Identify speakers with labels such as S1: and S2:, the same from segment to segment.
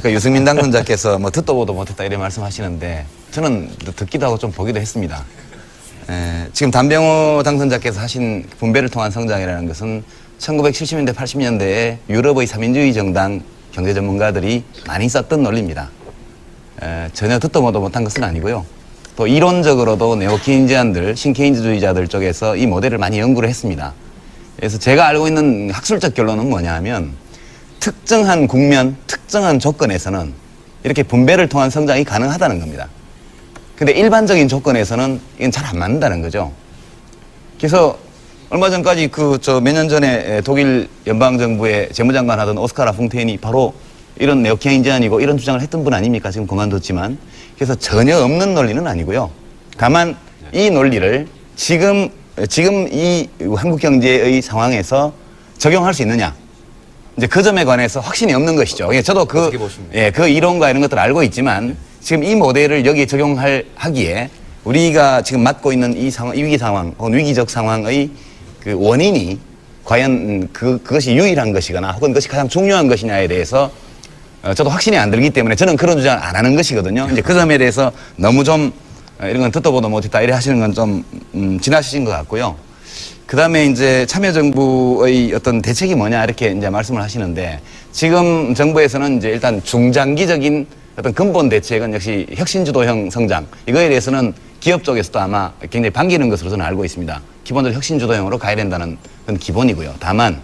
S1: 아까 유승민 당선자께서 뭐 듣도 보도 못했다 이런 말씀하시는데 저는 듣기도 하고 좀 보기도 했습니다. 지금 단병호 당선자께서 하신 분배를 통한 성장이라는 것은 1970년대, 80년대에 유럽의 3인주의 정당 경제 전문가들이 많이 썼던 논리입니다. 전혀 듣도 보도 못한 것은 아니고요. 또 이론적으로도 네오케인지안들, 신케인즈주의자들 쪽에서 이 모델을 많이 연구를 했습니다. 그래서 제가 알고 있는 학술적 결론은 뭐냐 하면 특정한 국면, 특정한 조건에서는 이렇게 분배를 통한 성장이 가능하다는 겁니다. 근데 일반적인 조건에서는 이건 잘 안 맞는다는 거죠. 그래서 얼마 전까지 몇 년 전에 독일 연방정부의 재무장관 하던 오스카 라퐁테인이 바로 이런 네오케인지안이고 이런 주장을 했던 분 아닙니까? 지금 그만뒀지만. 그래서 전혀 없는 논리는 아니고요. 다만 이 논리를 지금 이 한국 경제의 상황에서 적용할 수 있느냐. 이제 그 점에 관해서 확신이 없는 것이죠. 저도 그 이론과 이런 것들을 알고 있지만 지금 이 모델을 여기에 적용하기에 우리가 지금 맞고 있는 이 상황, 위기 상황, 혹은 위기적 상황의 그 원인이 과연 그것이 유일한 것이거나 혹은 그것이 가장 중요한 것이냐에 대해서 저도 확신이 안 들기 때문에 저는 그런 주장을 안 하는 것이거든요. 이제 그 점에 대해서 너무 좀 이런 건 듣도 보도 못했다 이래 하시는 건 좀 지나치신 것 같고요. 그 다음에 이제 참여정부의 어떤 대책이 뭐냐 이렇게 이제 말씀을 하시는데 지금 정부에서는 이제 일단 중장기적인 어떤 근본 대책은 역시 혁신주도형 성장 이거에 대해서는 기업 쪽에서도 아마 굉장히 반기는 것으로 저는 알고 있습니다. 기본적으로 혁신주도형으로 가야 된다는 건 기본이고요. 다만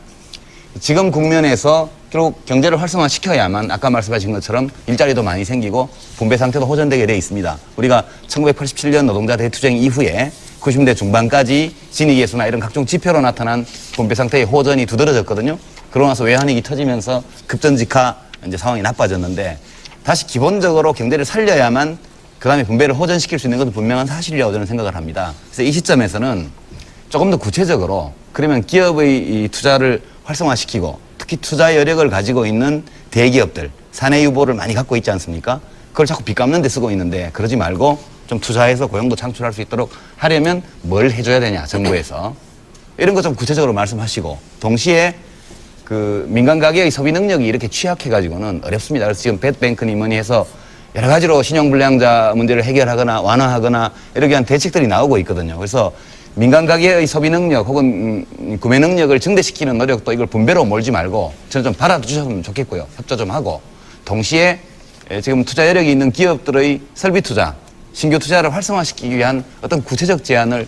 S1: 지금 국면에서 결국 경제를 활성화시켜야만 아까 말씀하신 것처럼 일자리도 많이 생기고 분배 상태도 호전되게 돼 있습니다. 우리가 1987년 노동자 대투쟁 이후에 90대 중반까지 진익예수나 이런 각종 지표로 나타난 분배 상태의 호전이 두드러졌거든요. 그러고 나서 외환위기 터지면서 급전직하 이제 상황이 나빠졌는데 다시 기본적으로 경제를 살려야만 그 다음에 분배를 호전시킬 수 있는 것은 분명한 사실이라고 저는 생각을 합니다. 그래서 이 시점에서는 조금 더 구체적으로 그러면 기업의 이 투자를 활성화시키고 특히 투자 여력을 가지고 있는 대기업들, 사내 유보를 많이 갖고 있지 않습니까? 그걸 자꾸 빚 갚는 데 쓰고 있는데 그러지 말고 좀 투자해서 고용도 창출할 수 있도록 하려면 뭘 해줘야 되냐, 정부에서. 이런 거 좀 구체적으로 말씀하시고 동시에 그 민간 가계의 소비 능력이 이렇게 취약해가지고는 어렵습니다. 그래서 지금 뱃뱅크니 뭐니 해서 여러 가지로 신용불량자 문제를 해결하거나 완화하거나 이렇게 한 대책들이 나오고 있거든요. 그래서 민간 가계의 소비 능력 혹은 구매 능력을 증대시키는 노력도 이걸 분배로 몰지 말고 저는 좀 받아주셨으면 좋겠고요. 협조 좀 하고 동시에 지금 투자 여력이 있는 기업들의 설비 투자, 신규 투자를 활성화시키기 위한 어떤 구체적 제안을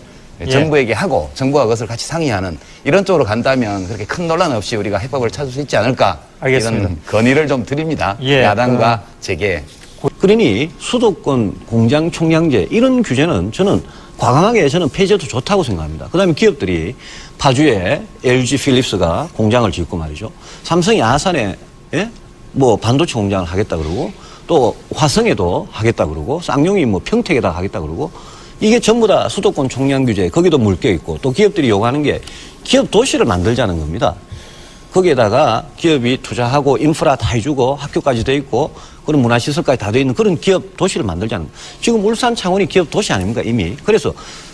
S1: 정부에게 하고 정부가 그것을 같이 상의하는 이런 쪽으로 간다면 그렇게 큰 논란 없이 우리가 해법을 찾을 수 있지 않을까.
S2: 알겠습니다.
S1: 이런 건의를 좀 드립니다. 야당과 제게.
S3: 그러니 수도권 공장 총량제 이런 규제는 저는 과감하게 폐지해도 좋다고 생각합니다. 그다음에 기업들이 파주에 LG 필립스가 공장을 짓고 말이죠. 삼성이 아산에 반도체 공장을 하겠다 그러고 또 화성에도 하겠다 그러고 쌍용이 평택에다 하겠다 그러고 이게 전부 다 수도권 총량 규제 거기도 물겨 있고 또 기업들이 요구하는 게 기업 도시를 만들자는 겁니다. 거기에다가 기업이 투자하고 인프라 다 해주고 학교까지 돼 있고 그런 문화시설까지 다 돼 있는 그런 기업 도시를 만들자는 거예요. 지금 울산 창원이 기업 도시 아닙니까 이미. 그래서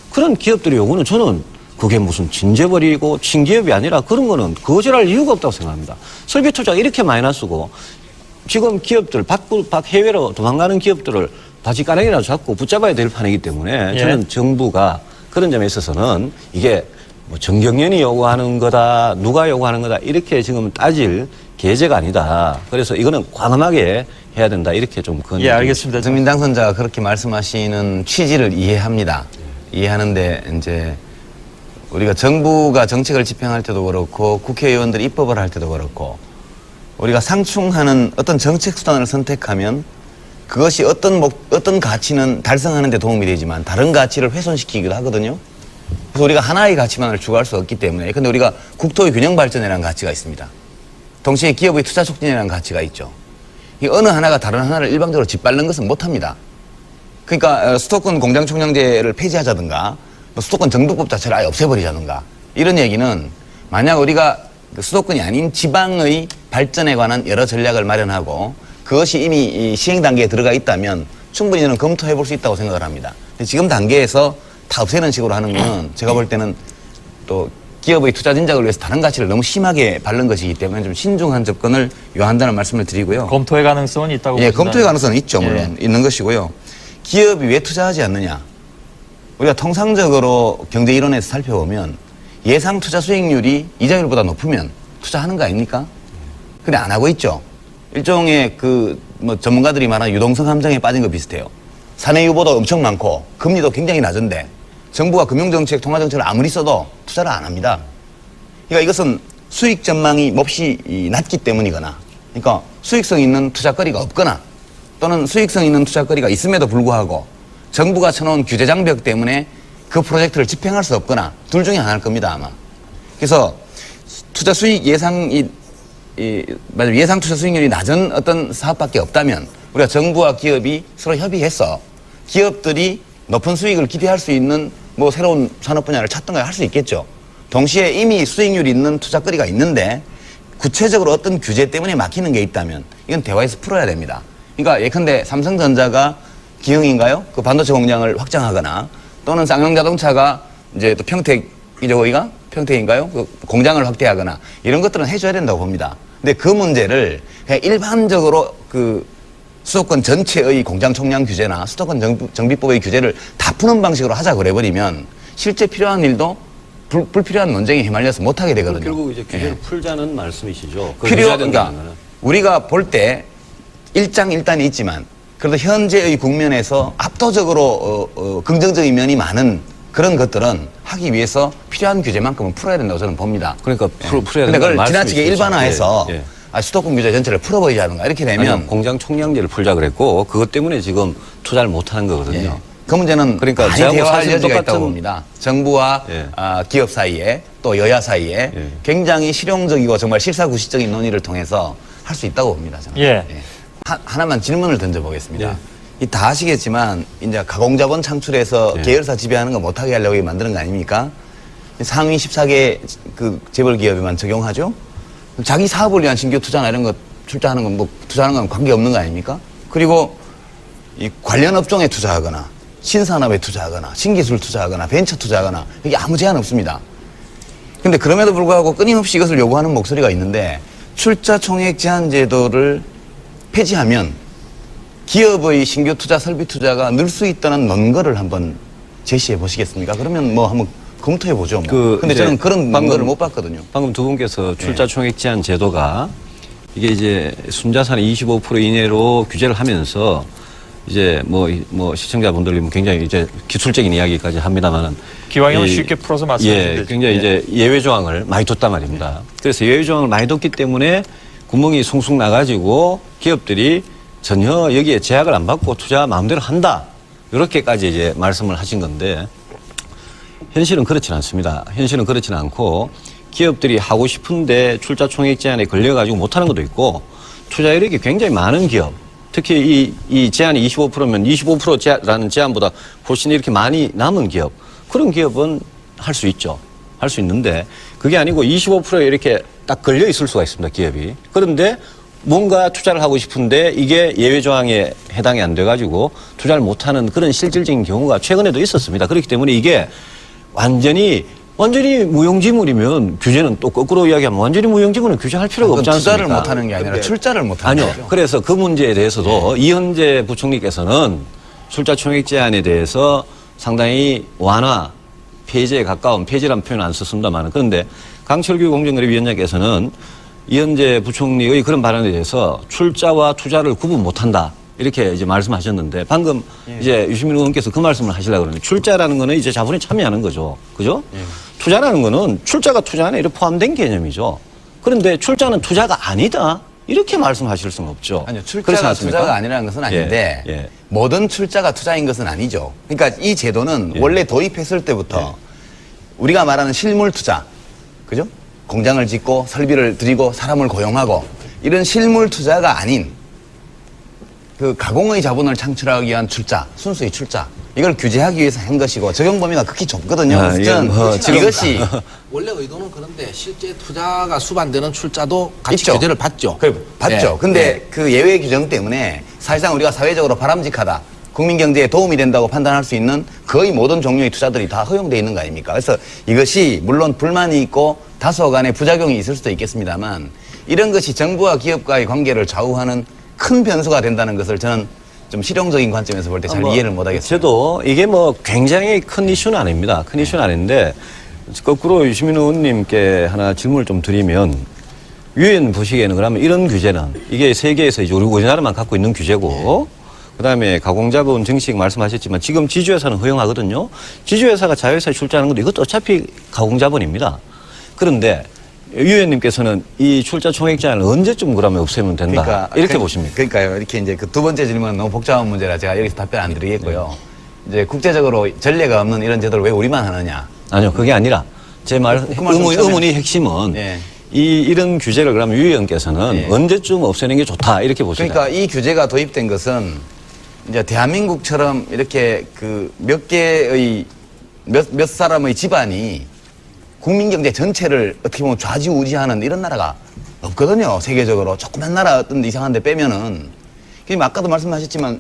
S3: 그런 기업들의 요구는 저는 그게 무슨 진재벌이고 친기업이 아니라 그런 거는 거절할 이유가 없다고 생각합니다. 설비 투자가 이렇게 많이 났고 지금 기업들 해외로 도망가는 기업들을 바지가랑이라도 잡고 붙잡아야 될 판이기 때문에 저는 정부가 그런 점에 있어서는 이게 정경련이 요구하는 거다 누가 요구하는 거다 이렇게 지금 따질 계제가 아니다. 그래서 이거는 과감하게 해야 된다 이렇게 좀
S2: 알겠습니다.
S1: 유승민 당선자가 그렇게 말씀하시는 취지를 이해합니다. 이해하는데 이제 우리가 정부가 정책을 집행할 때도 그렇고 국회의원들이 입법을 할 때도 그렇고 우리가 상충하는 어떤 정책 수단을 선택하면 그것이 어떤 가치는 달성하는 데 도움이 되지만 다른 가치를 훼손시키기도 하거든요. 그래서 우리가 하나의 가치만을 추구할 수 없기 때문에 근데 우리가 국토의 균형 발전이라는 가치가 있습니다. 동시에 기업의 투자 촉진이라는 가치가 있죠. 이 어느 하나가 다른 하나를 일방적으로 짓밟는 것은 못합니다. 그러니까 수도권 공장 총량제를 폐지하자든가 수도권 정부법 자체를 아예 없애버리자든가 이런 얘기는 만약 우리가 수도권이 아닌 지방의 발전에 관한 여러 전략을 마련하고 그것이 이미 시행 단계에 들어가 있다면 충분히 저는 검토해 볼 수 있다고 생각을 합니다. 지금 단계에서 다 없애는 식으로 하는 건 제가 볼 때는 또 기업의 투자 진작을 위해서 다른 가치를 너무 심하게 바른 것이기 때문에 좀 신중한 접근을 요한다는 말씀을 드리고요.
S2: 검토의 가능성은 있다고
S1: 예,
S2: 보시나요?
S1: 검토의 가능성은 있죠, 물론 있는 것이고요. 기업이 왜 투자하지 않느냐? 우리가 통상적으로 경제 이론에서 살펴보면 예상 투자 수익률이 이자율보다 높으면 투자하는 거 아닙니까? 근데 안 하고 있죠. 일종의 뭐 전문가들이 말하는 유동성 함정에 빠진 거 비슷해요. 사내 유보도 엄청 많고 금리도 굉장히 낮은데 정부가 금융정책, 통화정책을 아무리 써도 투자를 안 합니다. 그러니까 이것은 수익 전망이 몹시 낮기 때문이거나, 그러니까 수익성 있는 투자거리가 없거나, 또는 수익성 있는 투자거리가 있음에도 불구하고 정부가 쳐놓은 규제 장벽 때문에 그 프로젝트를 집행할 수 없거나 둘 중에 하나일 겁니다, 아마. 그래서 투자 수익 예상 투자 수익률이 낮은 어떤 사업밖에 없다면 우리가 정부와 기업이 서로 협의해서 기업들이 높은 수익을 기대할 수 있는 뭐 새로운 산업 분야를 찾던가 할 수 있겠죠. 동시에 이미 수익률이 있는 투자거리가 있는데 구체적으로 어떤 규제 때문에 막히는 게 있다면 이건 대화에서 풀어야 됩니다. 그러니까 예컨대 삼성전자가 기흥인가요? 그 반도체 공장을 확장하거나 또는 쌍용자동차가 이제 또 평택이죠, 거기가? 평택인가요? 그 공장을 확대하거나 이런 것들은 해줘야 된다고 봅니다. 근데 그 문제를 그냥 일반적으로 그 수도권 전체의 공장 총량 규제나 수도권 정비법의 규제를 다 푸는 방식으로 하자 그래버리면 실제 필요한 일도 불필요한 논쟁에 휘말려서 못하게 되거든요.
S3: 결국 이제 규제를 풀자는 말씀이시죠.
S1: 그러니까 우리가 볼 때 일장일단이 있지만 그래도 현재의 국면에서 압도적으로 긍정적인 면이 많은 그런 것들은 하기 위해서 필요한 규제만큼은 풀어야 된다고 저는 봅니다.
S3: 그러니까 풀어야
S1: 근데
S3: 된다는
S1: 그걸 지나치게
S3: 말씀이시죠.
S1: 일반화해서
S3: 예, 예.
S1: 수도권 규제 전체를 풀어버리자든가 이렇게 되면
S3: 아니요, 공장 총량제를 풀자 그랬고 그것 때문에 지금 투자를 못하는 거거든요.
S1: 예. 그 문제는
S3: 그러니까
S1: 많이
S3: 저하고
S1: 대화할
S3: 사실
S1: 여지가
S3: 똑같은-
S1: 있다고 봅니다. 정부와
S3: 예.
S1: 기업 사이에 또 여야 사이에
S3: 예.
S1: 굉장히 실용적이고 정말 실사구시적인 논의를 통해서 할 수 있다고 봅니다. 저는.
S2: 예.
S1: 하나만 질문을 던져보겠습니다.
S3: 예.
S1: 다 아시겠지만 이제 가공자본 창출해서
S3: 예.
S1: 계열사 지배하는 거 못하게 하려고 만드는 거 아닙니까? 상위 14개 그 재벌 기업에만 적용하죠. 자기 사업을 위한 신규 투자나 이런 거 출자하는 건 뭐 투자하는 건 관계 없는 거 아닙니까? 그리고 이 관련 업종에 투자하거나 신산업에 투자하거나 신기술 투자하거나 벤처 투자하거나 이게 아무 제한 없습니다. 근데 그럼에도 불구하고 끊임없이 이것을 요구하는 목소리가 있는데 출자 총액 제한 제도를 폐지하면 기업의 신규 투자, 설비 투자가 늘 수 있다는 논거를 한번 제시해 보시겠습니까? 그러면 뭐 한번 검토해 보죠. 뭐. 근데 저는 그런 논거를 못 봤거든요.
S3: 방금 두 분께서 출자 총액 제한 제도가 이게 이제 순자산의 25% 이내로 규제를 하면서 이제 뭐 시청자분들이 굉장히 이제 기술적인 이야기까지 합니다만은
S2: 기왕이면 쉽게 풀어서 말씀하시면 되죠.
S3: 굉장히 이제 예외 조항을 많이 뒀단 말입니다. 그래서 예외 조항을 많이 뒀기 때문에 구멍이 숭숭 나가지고 기업들이 전혀 여기에 제약을 안 받고 투자 마음대로 한다. 이렇게까지 이제 말씀을 하신 건데 현실은 그렇지는 않습니다. 현실은 그렇지는 않고 기업들이 하고 싶은데 출자 총액 제한에 걸려가지고 못하는 것도 있고 투자 이력이 굉장히 많은 기업 특히 이 제한이 25%면 25%라는 제한보다 훨씬 이렇게 많이 남은 기업 그런 기업은 할 수 있죠. 할 수 있는데 그게 아니고 25%에 이렇게 딱 걸려 있을 수가 있습니다. 기업이. 그런데 뭔가 투자를 하고 싶은데 이게 예외 조항에 해당이 안 돼가지고 투자를 못하는 그런 실질적인 경우가 최근에도 있었습니다. 그렇기 때문에 이게 완전히 무용지물이면 규제는 또 거꾸로 이야기하면 완전히 무용지물은 규제할 필요가 없지 않습니까?
S1: 투자를 못하는 게 아니라 출자를 못하는
S3: 아니요.
S1: 거죠.
S3: 그래서 그 문제에 대해서도 이현재 부총리께서는 출자 총액 제한에 대해서 상당히 완화, 폐지에 가까운 폐지라는 표현을 안 썼습니다만 그런데 강철규 공정거래위원장께서는 이현재 부총리의 그런 발언에 대해서 출자와 투자를 구분 못한다. 이렇게 이제 말씀하셨는데 방금 이제 유시민 의원께서 그 말씀을 하시려고 그러는데 출자라는 거는 이제 자본에 참여하는 거죠. 그죠? 투자라는 거는 출자가 투자 안에 이렇게 포함된 개념이죠. 그런데 출자는 투자가 아니다. 이렇게 말씀하실 수는 없죠.
S1: 아니요,
S3: 그렇지
S1: 출자가
S3: 않습니까?
S1: 투자가 아니라는 것은 아닌데
S3: 예.
S1: 모든 출자가 투자인 것은 아니죠. 그러니까 이 제도는 원래 도입했을 때부터 우리가 말하는 실물 투자, 그죠? 공장을 짓고 설비를 들이고 사람을 고용하고 이런 실물 투자가 아닌 그 가공의 자본을 창출하기 위한 출자, 순수의 출자 이걸 규제하기 위해서 한 것이고 적용 범위가 극히 좁거든요.
S3: 아,
S1: 그래서 이것이
S4: 원래 의도는 그런데 실제 투자가 수반되는 출자도 같이
S1: 있죠.
S4: 규제를 받죠.
S1: 그래, 받죠.
S4: 예.
S1: 근데 그 예외 규정 때문에 사실상 우리가 사회적으로 바람직하다, 국민 경제에 도움이 된다고 판단할 수 있는 거의 모든 종류의 투자들이 다 허용되어 있는 거 아닙니까? 그래서 이것이 물론 불만이 있고 다소간의 부작용이 있을 수도 있겠습니다만 이런 것이 정부와 기업과의 관계를 좌우하는 큰 변수가 된다는 것을 저는 좀 실용적인 관점에서 볼 때 잘 이해를 못하겠습니다.
S3: 저도 이게 뭐 굉장히 큰 이슈는 아닙니다. 큰 이슈는 아닌데 거꾸로 유시민 의원님께 하나 질문을 좀 드리면 유 의원 보시기에는 그러면 이런 규제는 이게 세계에서 이제 우리나라만 갖고 있는 규제고 그다음에 가공자본 정식 말씀하셨지만 지금 지주회사는 허용하거든요. 지주회사가 자회사에 출자하는 것도 이것도 어차피 가공자본입니다. 그런데 유 의원님께서는 이 출자 총액 제한을 언제쯤 그러면 없애면 된다 이렇게 보십니까?
S1: 그러니까요. 이렇게 이제 그 두 번째 질문은 너무 복잡한 문제라 제가 여기서 답변 안 드리겠고요. 이제 국제적으로 전례가 없는 이런 제도를 왜 우리만 하느냐?
S3: 아니요, 그게 아니라 제 의문의 핵심은
S1: 예.
S3: 이런 규제를 그러면 유 의원께서는
S1: 예.
S3: 언제쯤 없애는 게 좋다 이렇게 보시다.
S1: 그러니까 이 규제가 도입된 것은 이제 대한민국처럼 이렇게 그 몇 개의 몇 사람의 집안이 국민 경제 전체를 어떻게 보면 좌지우지하는 이런 나라가 없거든요. 세계적으로 조그만 나라 어떤 데 이상한 데 빼면은 그럼 아까도 말씀하셨지만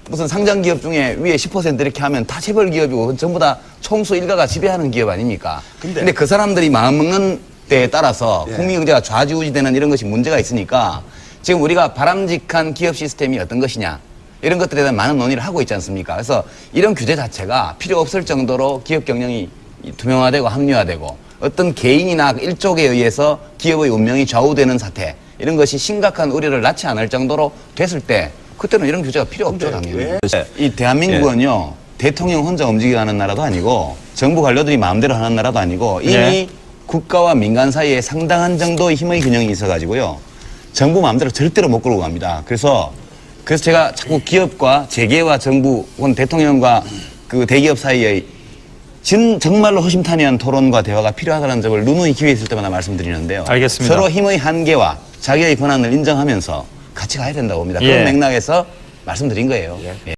S1: 무슨 상장 기업 중에 위에 10% 이렇게 하면 다 재벌 기업이고 전부 다 총수 일가가 지배하는 기업 아닙니까? 근데 그 사람들이 마음 먹는 때에 따라서 국민 경제가 좌지우지되는 이런 것이 문제가 있으니까 지금 우리가 바람직한 기업 시스템이 어떤 것이냐 이런 것들에 대한 많은 논의를 하고 있지 않습니까? 그래서 이런 규제 자체가 필요 없을 정도로 기업 경영이 투명화되고 합리화되고 어떤 개인이나 일족에 의해서 기업의 운명이 좌우되는 사태 이런 것이 심각한 우려를 낳지 않을 정도로 됐을 때 그때는 이런 규제가 필요 없죠 당연히. 이 대한민국은요 대통령 혼자 움직여가는 나라도 아니고 정부 관료들이 마음대로 하는 나라도 아니고 이미
S2: 네.
S1: 국가와 민간 사이에 상당한 정도의 힘의 균형이 있어가지고요 정부 마음대로 절대로 못 끌고 갑니다. 그래서 제가 자꾸 기업과 재계와 정부 혹은 대통령과 그 대기업 사이의 정말로 허심탄회한 토론과 대화가 필요하다는 점을 누누이 기회 있을 때마다 말씀드리는데요.
S2: 알겠습니다.
S1: 서로 힘의 한계와 자기의 권한을 인정하면서 같이 가야 된다고 봅니다.
S2: 예.
S1: 그런 맥락에서 말씀드린 거예요. 예.